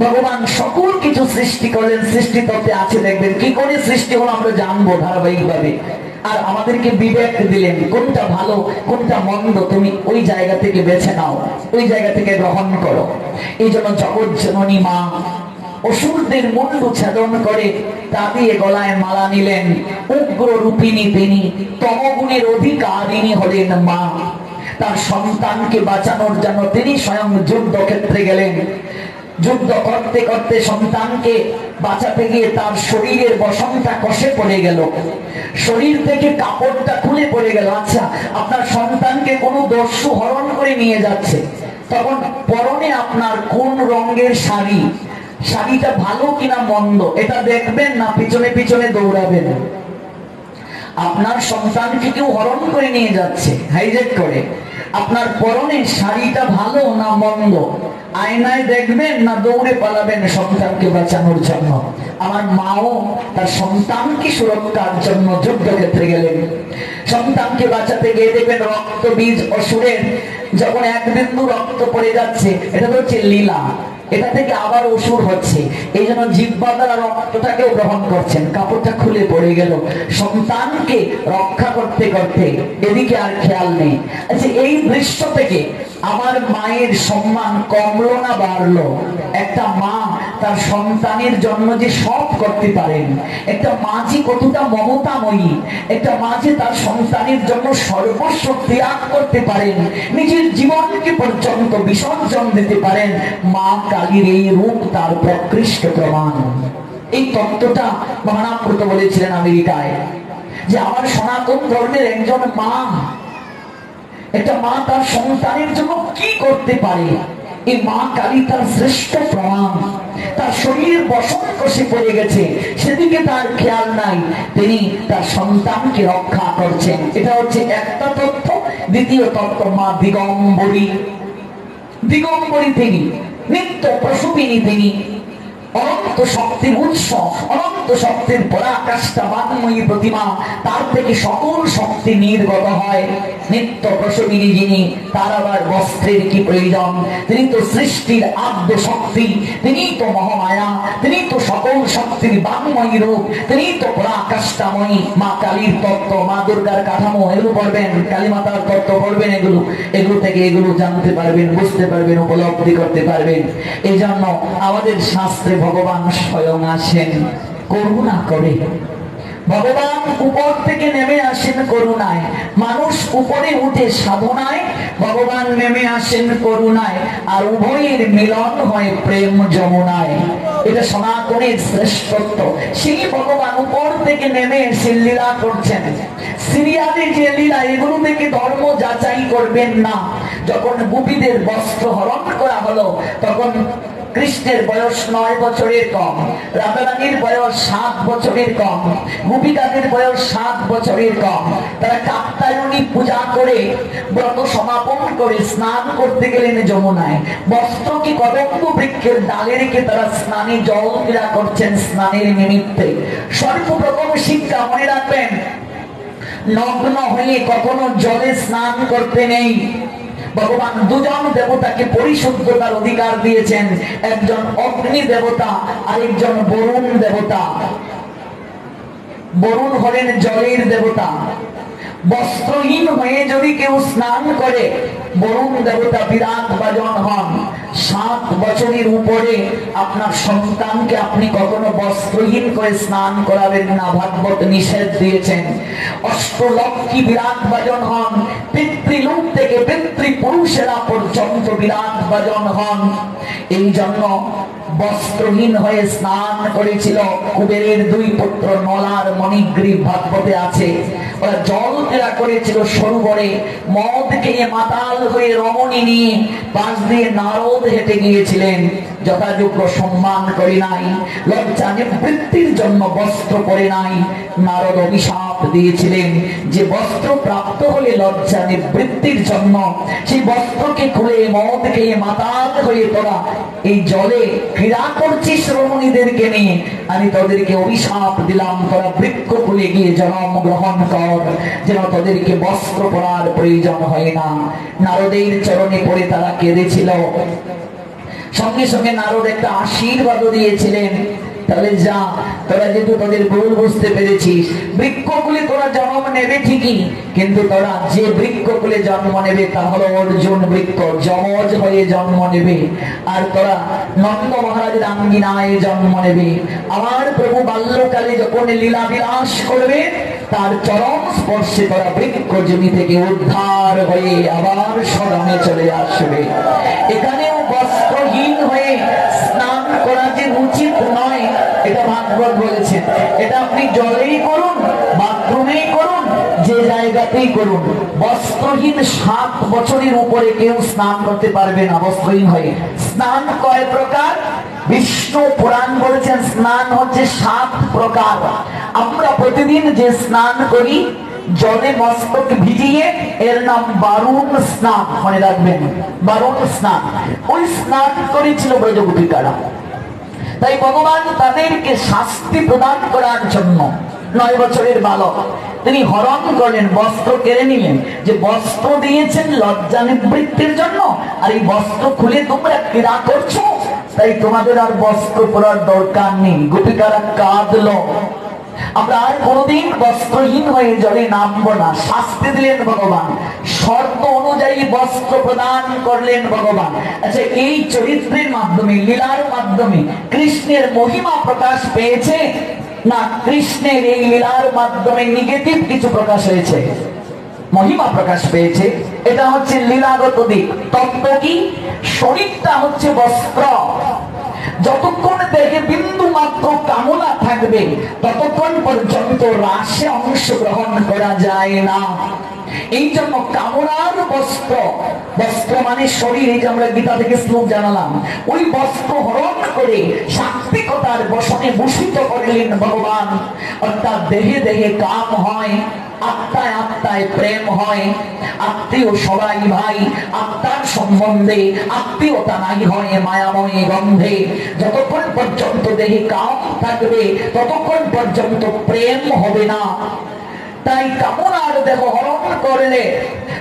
ভগবান সকল কিছু সৃষ্টি করলেন, সৃষ্টি তত্ত্বে আছে। দেখবেন কি করে সৃষ্টি হলো আমরা জানবো ধারাবাহিকভাবে। আর আমাদেরকে বিবেক দিলেন, কোনটা ভালো কোনটা মন্দ তুমি ওই জায়গা থেকে বেছে নাও, ওই জায়গা থেকে গ্রহণ করো। এই জন্য জগৎ জননী মা অসুরদের মুন্ডু ছেদন করে তা দিয়ে গলায় মালা নিলেন। উগ্র রূপিণী তিনি, তমগুণের অধিকারিণী হলেন মা। তার সন্তানকে বাঁচানোর জন্য তিনি স্বয়ং যুদ্ধক্ষেত্রে গেলেন। যুদ্ধ করতে করতে সন্তানকে বাঁচাতে গিয়ে তার শরীরের বসনটা কষে পড়ে গেল, শরীর থেকে কাপড়টা খুলে পড়ে গেল। আচ্ছা, আপনার সন্তানকে কোনো দস্যু হরণ করে নিয়ে যাচ্ছে, তখন পরনে আপনার কোন রঙের শাড়ি, শাড়িটা ভালো কিনা মন্দ এটা দেখবেন না, পিছনে পিছনে দৌড়াবেন। আপনার সন্তানকে কেউ হরণ করে নিয়ে যাচ্ছে হাইজ্যাক করে, আপনার পরনে শাড়িটা ভালো না মন্দ, আয়নায় দেখবেন না দৌড়ে পালাবেন সন্তানকে বাঁচানোর জন্য? আমার মাও তার সন্তানকে সুরক্ষার জন্য যুদ্ধক্ষেত্রে গেলেন। সন্তানকে বাঁচাতে গিয়ে দেখবেন রক্ত বীজ অসুরের যখন এক বিন্দু রক্ত পড়ে যাচ্ছে, এটা তো হচ্ছে লীলা, এটা থেকে আবার অসুর হচ্ছে, এই জন্য জিহ্বা দ্বারা রক্তটাকেও গ্রহণ করছেন। কাপড়টা খুলে পড়ে গেল, সন্তানকে রক্ষা করতে করতে এদিকে আর খেয়াল নেই। আচ্ছা, এই দৃশ্য থেকে আমার মায়ের সম্মান কমলো না বাড়লো? একটা মা তার সন্তানের জন্য যে সব করতে পারেন, একটা মা যে কতটা মমতাময়ী, একটা মা যে তার সন্তানের জন্য সর্বস্ব ত্যাগ করতে পারেন, নিজের জীবনকে পর্যন্ত বিসর্জন দিতে পারেন, মা কালীর এই রূপ তার প্রকৃষ্ট প্রমাণ। এই তত্ত্বটা মহানামৃত বলেছিলেন আমেরিকায়, যে আমার সনাতন ধর্মের একজন মা, একটা মা তার সন্তানের জন্য কি করতে পারে, এই মা কালী তার শ্রেষ্ঠ প্রমাণ। তার শরীরের বসন কষে পড়ে গেছে, সেদিকে তার খেয়াল নাই, তিনি তার সন্তানকে রক্ষা করছেন। এটা হচ্ছে একটা তথ্য। দ্বিতীয় তথ্য, মা দিগম্বরী। দিগম্বরী তিনি, নিত্য প্রসূপিনী তিনি, অনন্ত শক্তির উৎস, অনন্ত শক্তির পরাকাষ্ঠা বান্ময়ী প্রতিমা, তার থেকে সকল শক্তি নির্গত হয়। নিত্য প্রসবিনী যিনি, তার আবার বস্ত্রের কি প্রয়োজন? তিনি তো সৃষ্টির আদ্য শক্তি, তিনি তো মহামায়া, তিনি তো সকল শক্তির বান্ময়ী রূপ, তিনি তো পরাকাষ্ঠাময়ী। মা কালীর তত্ত্ব, মা দুর্গার কাঠামো, এগুলো পড়বেন, কালী মাতার তত্ত্ব পড়বেন, এগুলো থেকে এগুলো জানতে পারবেন, বুঝতে পারবেন, উপলব্ধি করতে পারবেন। এই জন্য আমাদের শাস্ত্রে ভগবান স্বয়ং আসেন করুণা করে। ভগবান উপর থেকে নেমে আসেন করুণায়, মানুষ উপরে উঠে সাধনায়, ভগবান নেমে আসেন করুণায়, আর উভয়ের মিলন হয় প্রেম যমুনায়। এটা সনাতনের শ্রেষ্ঠত্ব। সেই ভগবান উপর থেকে নেমে এসে লীলা করছেন। সিরিয়ালে যে লীলা, এগুলো থেকে ধর্ম যাচাই করবেন না। যখন গোপীদের বস্ত্র হরণ করা হলো, তখন কৃষ্ণের বয়স 9 বছরের কম, রাধারানীর বয়স 7 বছরের কম, গোপিকাদের বয়স 7 বছরের কম। তারা কাত্যায়নী পূজা করে ব্রত সমাপন করে স্নান করতে গেলেন যমুনায়। বস্ত্রকে কদম্ব বৃক্ষের ডালে রেখে তারা স্নানে জল ক্রীড়া করছেন স্নানের নিমিত্তে। সর্বপ্রথম শিক্ষা মনে রাখবেন, নগ্ন হয়ে কখনো জলে স্নান করতে নেই। ভগবান দুজন দেবতাকে পরিশুদ্ধতার অধিকার দিয়েছেন, একজন অগ্নি দেবতা, আরেকজন বরুণ দেবতা। বরুণ হলেন জলের দেবতা। বস্ত্রহীন হয়ে যদি কেউ স্নান করে, বরুণ দেবতা বিরাট বাজন হন। 7 বছরের উপরে আপনার সন্তানকে আপনি কখনো বস্ত্রহীন করে স্নান করাবেন না, ভাগবত নিষেধ দিয়েছেন। অষ্টলক্ষ্মী বিরাট বাজন হন, পিতৃলোক থেকে পিতৃপুরুষেরা পর্যন্ত বিরাট বাজন হন। এই জন্য বস্ত্রহীন হয়ে স্নান করেছিল কুবেরের 2 পুত্র নলার মণিগ্রীব, ভাগবতে আছে। ওরা জল ক্রীড়া করেছিল সরোবরে, মদ খেয়ে মাতাল হয়ে রমণী নিয়ে পাশ দিয়ে নারদ হেঁটে গিয়েছিলেন। যথাযোগ্য সম্মান করে নাই, লজ্জা নিবৃত্তির জন্য বস্ত্র পরে নাই। নারদ অভিশাপ দিয়েছিলেন যে বস্ত্র প্রাপ্ত হলে লজ্জা নিবৃত্তির জন্য সেই বস্ত্রকে খুলে মদ খেয়ে মাতাল হয়ে তোরা এই জলে ক্রীড়া করছিস রমণীদেরকে নিয়ে, আমি তোদেরকে অভিশাপ দিলাম, তোরা বৃক্ষ খুলে গিয়ে জন্ম গ্রহণ কর, যেন তোদেরকে বস্ত্র পরার প্রয়োজন হয় না। নারদের চরণে পড়ে তারা কেঁদেছিল। সঙ্গে সঙ্গে নারদ একটা আশীর্বাদও দিয়েছিলেন, তাহলে যা, তোরা যেহেতু তোদের ভুল বুঝতে পেরেছিস, বৃক্ষকুলে তোরা জন্ম নেবে ঠিকই, কিন্তু তোরা যে বৃক্ষকুলে জন্ম নেবে তা হলো অর্জুন বৃক্ষ, যমজ হয়ে জন্ম নেবে। আর তোরা নন্দ মহারাজের আঙ্গিনায় জন্ম নেবে। আমার প্রভু বাল্যকালে যখন লীলা বিলাস করবে, তার চরম স্পর্শে তোরা বৃক্ষ জমি থেকে উদ্ধার হয়ে আবার সরণে চলে আসবে। এখানেও বস্ত্রহীন হয়ে স্নান করা যে উচিত নয়, এটা ভাগবত বলেছেন। এটা আপনি জলেই করুন, বাথরুমেই করুন, যে জায়গাতেই করুন। বস্ত্রহীন 7 বছরের উপরে কেউ স্নান করতে পারবে না বস্ত্রহীন হয়ে। স্নান কয় প্রকার? বিষ্ণু পুরাণ বলেছেন স্নান হচ্ছে 7 প্রকার। আমরা প্রতিদিন যে স্নান করি জলে মস্তক ভিজিয়ে, এর নাম বারুণ স্নান, মনে রাখবেন বারুণ স্নান। ওই স্নান করেছিল ব্রজগোপিকারা। তাই ভগবান তাদেরকে শাস্তি প্রদান করার জন্য 9 বছরের বালক তিনি হরণ করলেন, বস্ত্র কেড়ে নিলেন, যে বস্ত্র দিয়েছেন লজ্জা নিবৃত্তির জন্য, আর এই বস্ত্র খুলে তোমরা ক্রীড়া করছো, তাই তোমাদের আর বস্ত্র পরার দরকার নেই। গোপিকারা কাঁদলো, আমরা আর কোনদিন বস্ত্রহীন হয়ে জলে নামবো না। শাস্তি দিলেন ভগবান, শর্ত অনুযায়ী বস্ত্র প্রদান করলেন ভগবান। আচ্ছা, এই চরিত্রের মাধ্যমে, লীলার মাধ্যমে কৃষ্ণের মহিমা প্রকাশ পেয়েছে না কৃষ্ণের এই লীলার মাধ্যমে নেগেটিভ কিছু প্রকাশ হয়েছে? মহিমা প্রকাশ পেয়েছে। এটা হচ্ছে লীলাগত দিক। তত্ত্ব কি? শরীরটা হচ্ছে বস্ত্র। যতক্ষণ দেহে বিন্দু মাত্র কামনা থাকবে ততক্ষণ পর্যন্ত রাসে অংশগ্রহণ করা যায় না। এই জন্য কামনার বস্ত্র, বস্ত্র মানে শরীর, এই যে আমরা গীতা থেকে শ্লোক জানালাম, ওই বস্ত্র হরণ করে সাত্বিকতার বসনে ভূষিত করলেন ভগবান। অর্থাৎ দেহে দেহে কাম হয়, আত্মায় আত্মায় প্রেম হয়, আত্মীয় সবাই ভাই, আত্মার সম্বন্ধে আত্মীয়তা নাই হয় মায়াময় গন্ধে। যতক্ষণ পর্যন্ত দেহে কাম থাকবে ততক্ষণ পর্যন্ত প্রেম হবে না। তাই কামনার দেহ হরণ করলে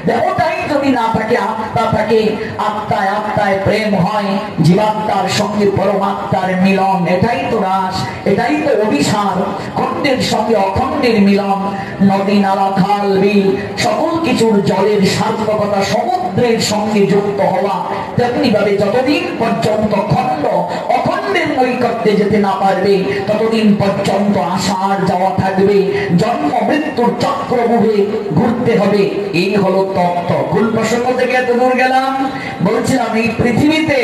দেহটাই যদি না থাকে, আত্মা থাকে, আত্মায় আত্মায় প্রেম হয়, জীবাত্মার সঙ্গে পরমাত্মার মিলন, এটাই তো রাস, এটাই তো অভিসার। খণ্ডের সঙ্গে অখণ্ডের মিলন, নদী নালা খাল বিল সকল কিছুর জলের সার্থকতা, সমুদ্রের সঙ্গে যুক্ত হওয়া। তেমনি ভাবে যতদিন পর্যন্ত খণ্ড অখণ্ডের নৈকট্যে যেতে না পারবে ততদিন পর্যন্ত আসার যাওয়া থাকবে, জন্ম মৃত্যুর চক্রমুখে ঘুরতে হবে। এই হলো তত্ত্ব। ভুল প্রসঙ্গ থেকে এত দূর গেলাম। বলছিলাম এই পৃথিবীতে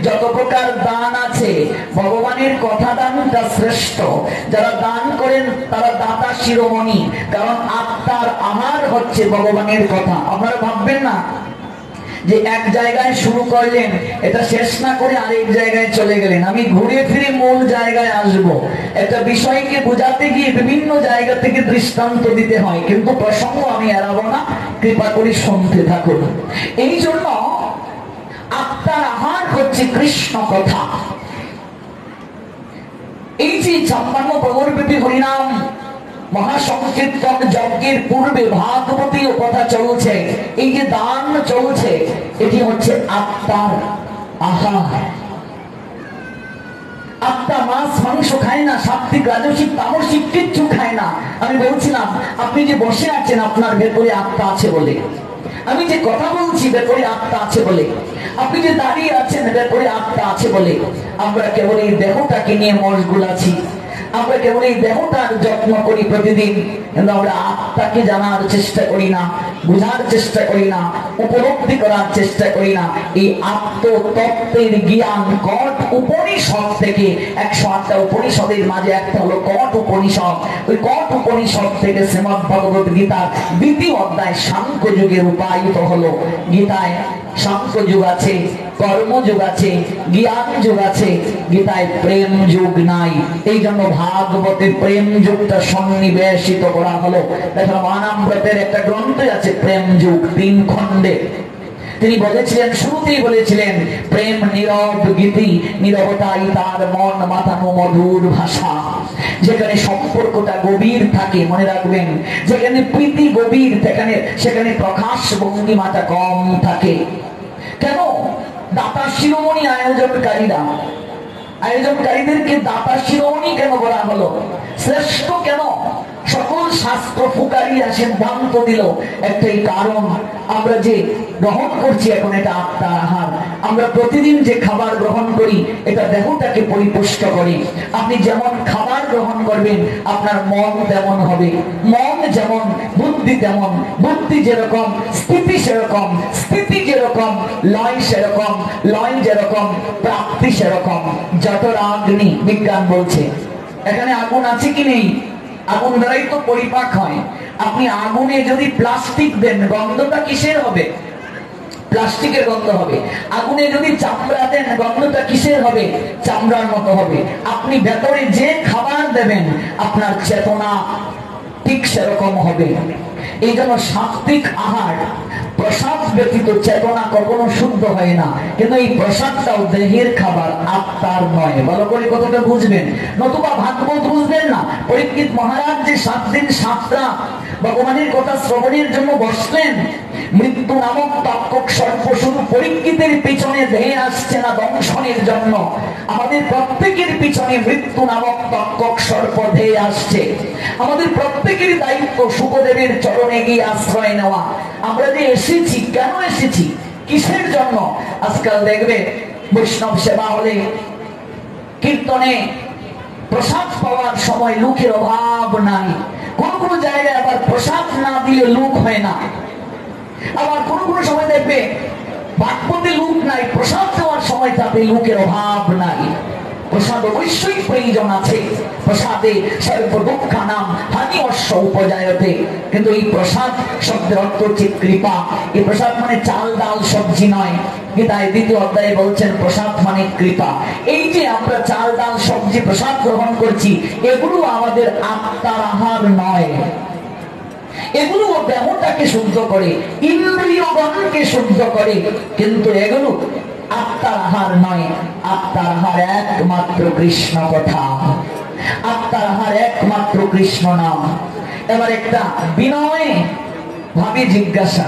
যত প্রকার দান আছে, ভগবানের কথা দানটা শ্রেষ্ঠ। যারা দান করেন তারা দাতা শিরোমণি, কারণ আত্মার আহার হচ্ছে ভগবানের কথা। আপনারা ভাববেন না যে এক জায়গায় শুরু করলেন, এটা শেষ না করে আরেক জায়গায় চলে গেলেন। আমি ঘুরে ফিরে মূল জায়গায় আসব। একটা বিষয়কে বোঝাতে গিয়ে বিভিন্ন জায়গা থেকে দৃষ্টান্ত দিতে হয়, কিন্তু প্রসঙ্গ আমি এড়াবো না, কৃপা করে শুনতে থাকুন। এই জন্য আত্মার আহার হচ্ছে কৃষ্ণ কথা। এই যে 56 প্রবর্তিত হরিনাম মহাসংকীর্তন যজ্ঞের পূর্বে ভাগবতীয় কথা চলছে, এই যে দান চলছে, এটি হচ্ছে আত্মার আহার। আত্মা মাছ মাংস খায় না, সাত্বিক রাজসিক তামসিক কিচ্ছু খায় না। আমি বলছিলাম আপনি যে বসে আছেন আপনার ভেতরে আত্মা আছে বলে, আমি যে কথা বলছি ভেতরে আত্মা আছে বলে, আপনি যে দাঁড়িয়ে আছেন ভেতরে আত্মা আছে বলে। আমরা কেবল এই দেহটাকে নিয়ে মশগুল আছি, আমরা কেবল এই দেহটার যত্ন করি প্রতিদিন, কিন্তু আমরা আত্মাকে জানার চেষ্টা করি না, বুঝার চেষ্টা করি না, উপলব্ধি করার চেষ্টা করি না। এই আত্মতত্ত্বের জ্ঞান কট উপনিষদ থেকে, 108টা উপনিষদের মাঝে একটা হলো কট উপনিষদ। ওই কট উপনিষদ থেকে শ্রীমদ্ ভগবত গীতার 2য় অধ্যায় সাংখ্য যুগে রূপায়িত হলো। গীতায় সাংখ্য যুগ আছে, কর্মযুগ আছে, জ্ঞান যুগ আছে, গীতায় প্রেম যুগ নাই। এই জন্য ভাগবতে প্রেম যুগটা সন্নিবেশিত করা হলো। দেখো মানামব্রতের একটা গ্রন্থ আছে প্রেম যুগ, 3 খণ্ডে। তিনি বলেছিলেন, শুরুতেই বলেছিলেন, প্রেম নীরব গীতি, নীরবতাই তার মন মাতানো মধুর ভাষা। যেখানে সম্পর্কটা গভীর থাকে, মনে রাখবেন, যেখানে প্রীতি গভীর সেখানে প্রকাশ ভঙ্গিমাটা কম থাকে। কেন? দাতা শিরোমণি আয়োজনকারীদেরকে দাতা শিরোমণি কেন বলা হলো? শ্রেষ্ঠ কেন? সকল শাস্ত্র ফুকারিয়া সিদ্ধান্ত দিল একটাই কারণ, আমরা যে গ্রহণ করছি এখন এটা আত্মার আহার। আমরা প্রতিদিন যে খাবার গ্রহণ করি এটা দেহটাকে পরিপুষ্ট করে। আপনি যেমন খাবার গ্রহণ করবেন আপনার মন তেমন হবে, মন যেমন বুদ্ধি তেমন, বুদ্ধি যেরকম স্থিতি সেরকম, স্থিতি যেরকম লয় সেরকম, লয় যেরকম প্রাপ্তি সেরকম। যতর অগ্নি, বিজ্ঞান বলছে এখানে আগুন আছে কি নেই? আগুন দ্বারাই তো পরিপাক হয়। আপনি আগুনে যদি প্লাস্টিক দেন গন্ধটা কিসের হবে? প্লাস্টিকের গন্ধ হবে। আগুনে যদি চামড়া দেন গন্ধটা কিসের হবে? চামড়ার মতো হবে। আপনি ভেতরে যে খাবার দেবেন আপনার চেতনা ঠিক সেরকম হবে। এই জন্য সাত্বিক আহার প্রসাদ ব্যতীত চেতনা কখনো শুদ্ধ হয় না। কিন্তু এই প্রসাদটাও দেহের খাবার, আত্মার নয়। ভালো করে কথাটা বুঝবেন, নতুবা ভাগবত বুঝবেন না। পরীক্ষিত মহারাজ যে 7 দিন 7 রাত ভগবানের কথা শ্রবণের জন্য বসলেন, মৃত্যু নামক তক্ষক সর্প শুধু পরীক্ষিতের পিছনে ধেয়ে আসছে না দংশনের জন্য, আমাদের প্রত্যেকের পিছনে মৃত্যু নামক তক্ষক সর্প ধেয়ে আসছে। আমাদের প্রত্যেকের দায়িত্ব শুকদেবের চরণে গিয়ে আশ্রয় নেওয়া। আমরা যে এসেছি, কেন এসেছি, কিসের জন্য? আজকাল দেখবে বৈষ্ণব সেবা হলে, কীর্তনে প্রসাদ পাওয়ার সময় লোকের অভাব নাই। কোন কোন জায়গায় আবার প্রসাদ না দিলে লোক হয় না। আবার কোন কোন সময় দেখবে ভাগবতে লোক নাই, প্রসাদ দেওয়ার সময় তাতে লোকের অভাব নাই। প্রসাদ অবশ্যই প্রয়োজন আছে। প্রসাদে সর্ব দুঃখানাম হানি অশ্ব উপজায়তে। কিন্তু এই প্রসাদ শব্দের অর্থ হচ্ছে কৃপা। এই প্রসাদ মানে চাল ডাল সবজি নয়। গীতায় 2য় অধ্যায়ে বলছেন প্রসাদ মানে কৃপা। এই যে আমরা চাল ডাল সবজি প্রসাদ গ্রহণ করছি, এগুলো আমাদের আত্মার আহার নয়। এগুলো দেহটাকে শুদ্ধ করে, ইন্দ্রিয়গণকে শুদ্ধ করে, কিন্তু এগুলো আত্মার আহার নয়। আত্মার আহার একমাত্র কৃষ্ণ কথা, আত্মার আহার একমাত্র কৃষ্ণ নাম। এবার একটা বিনয় ভাবে জিজ্ঞাসা,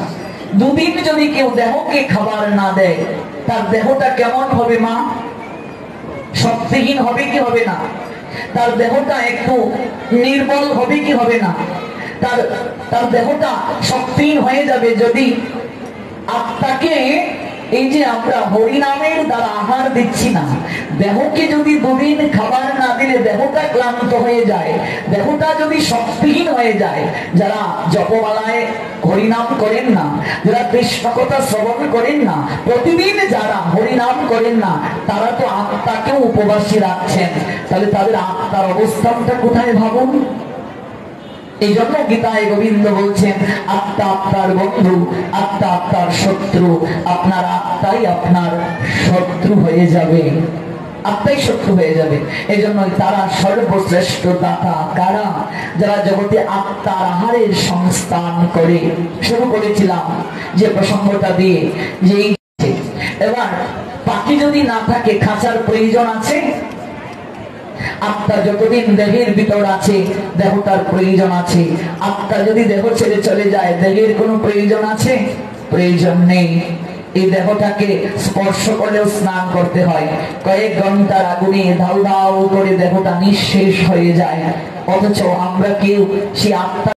2 দিন যদি কেউ দেহকে খাবার না দেয়, তার দেহটা কেমন হবে মা? শক্তিহীন হবে কি হবে না? তার দেহটা একটু নির্বল হবে কি হবে না? তার দেহটা শক্তিহীন হয়ে যাবে যদি আত্মাকে এই যে আমরা হরিনামের দ্বারা আহার দিচ্ছি না, দেহকে যদি 2 দিন খাবার না দিলে দেহটা ক্লান্ত হয়ে যায়, দেহটা যদি শক্তিহীন হয়ে যায়। যারা জপমালায় হরিনাম করেন না, যারা কৃষ্ণ কথা শ্রবণ করেন না, প্রতিদিন যারা হরিনাম করেন না, তারা তো আত্মাকেও উপবাসী রাখছেন। তাহলে তাদের আত্মার অবস্থানটা কোথায় ভাবুন। এই জন্য গীতায় গোবিন্দ বলছেন, আত্মা আত্মার বন্ধু, আত্মা আত্মার শত্রু। আপনার আত্মাই আপনার শত্রু হয়ে যাবে, আত্মাই শত্রু হয়ে যাবে। এই জন্য তারা সর্বশ্রেষ্ঠ দাতা কারা? যারা জগতে আত্মার আহারের সংস্থান করে। শুরু করেছিলাম যে প্রসঙ্গটা দিয়ে, যে এবার পাখি যদি না থাকে, খাঁচার প্রয়োজন আছে? আত্মা যতদিন দেহের ভিতর আছে, দেহটার প্রয়োজন আছে। আত্মা যদি দেহ ছেড়ে চলে যায়, দেহের কোনো প্রয়োজন আছে? প্রয়োজন নেই। এই দেহটাকে স্পর্শ করলেও স্নান করতে হয়, কয়েক ঘন্টার আগুনে ধাউ ধাউ করে দেহটা নিঃশেষ হয়ে যায়। অথচ আমরা কেউ সেই আত্মা